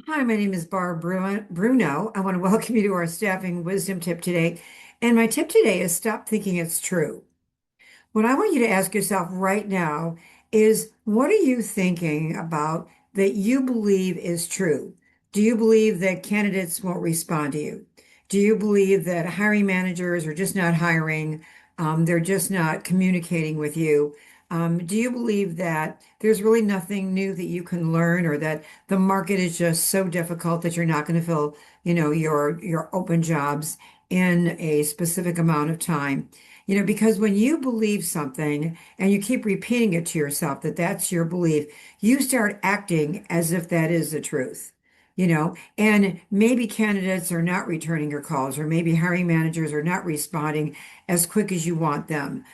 Hi, my name is Barb Bruno. I want to welcome you to our staffing wisdom tip today. And my tip today is stop thinking it's true. What I want you to ask yourself right now is what are you thinking about that you believe is true? Do you believe that candidates won't respond to you? Do you believe that hiring managers are just not hiring? They're just not communicating with you? Do you believe that there's really nothing new that you can learn, or that the market is just so difficult that you're not going to fill, your open jobs in a specific amount of time? Because when you believe something and you keep repeating it to yourself that that's your belief, you start acting as if that is the truth. And maybe candidates are not returning your calls, or maybe hiring managers are not responding as quick as you want them.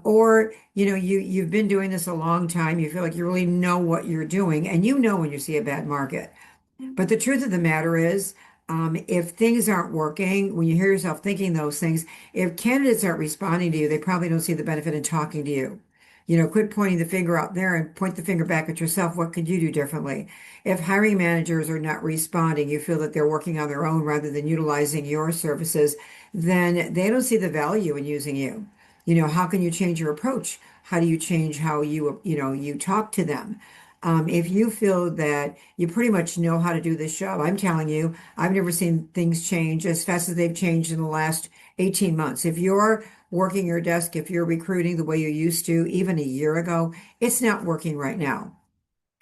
Or, you've been doing this a long time. You feel like you really know what you're doing, and you know when you see a bad market. But the truth of the matter is, if things aren't working, when you hear yourself thinking those things, if candidates aren't responding to you, they probably don't see the benefit in talking to you. Quit pointing the finger out there and point the finger back at yourself. What could you do differently? If hiring managers are not responding, you feel that they're working on their own rather than utilizing your services, then they don't see the value in using you. How can you change your approach? How do you change how you talk to them? If you feel that you pretty much know how to do this job, I'm telling you, I've never seen things change as fast as they've changed in the last 18 months. If you're working your desk, if you're recruiting the way you used to, even a year ago, it's not working right now.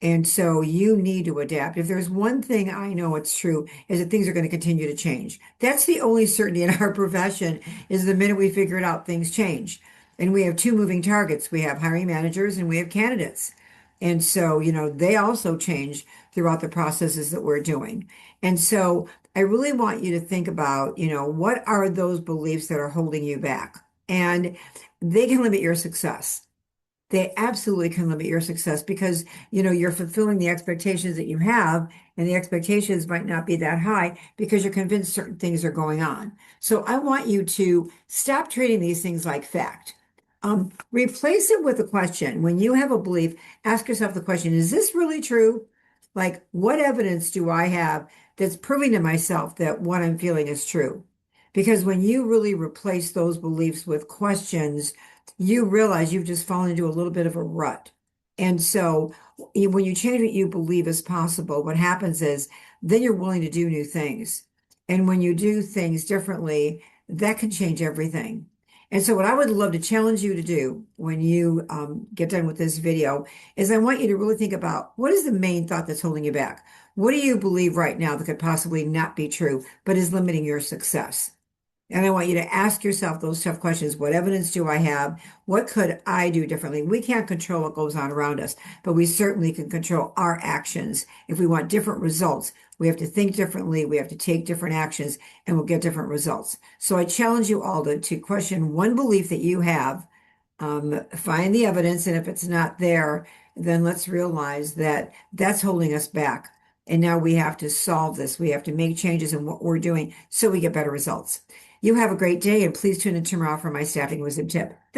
And so you need to adapt. If there's one thing I know it's true is that things are going to continue to change. That's the only certainty in our profession is the minute we figure it out, things change. And we have two moving targets. We have hiring managers and we have candidates. And so, they also change throughout the processes that we're doing. And so I really want you to think about, what are those beliefs that are holding you back? And they can limit your success. They absolutely can limit your success because, you're fulfilling the expectations that you have, and the expectations might not be that high because you're convinced certain things are going on. So I want you to stop treating these things like fact. Replace it with a question. When you have a belief, ask yourself the question, is this really true? Like, what evidence do I have that's proving to myself that what I'm feeling is true? Because when you really replace those beliefs with questions, you realize you've just fallen into a little bit of a rut. And so when you change what you believe is possible, what happens is then you're willing to do new things. And when you do things differently, that can change everything. And so what I would love to challenge you to do when you get done with this video is I want you to really think about what is the main thought that's holding you back? What do you believe right now that could possibly not be true, but is limiting your success? And I want you to ask yourself those tough questions. What evidence do I have? What could I do differently? We can't control what goes on around us, but we certainly can control our actions. If we want different results, we have to think differently. We have to take different actions and we'll get different results. So I challenge you all to question one belief that you have, find the evidence. And if it's not there, then let's realize that that's holding us back. And now we have to solve this. We have to make changes in what we're doing so we get better results. You have a great day, and please tune in tomorrow for my staffing wisdom tip. Thanks.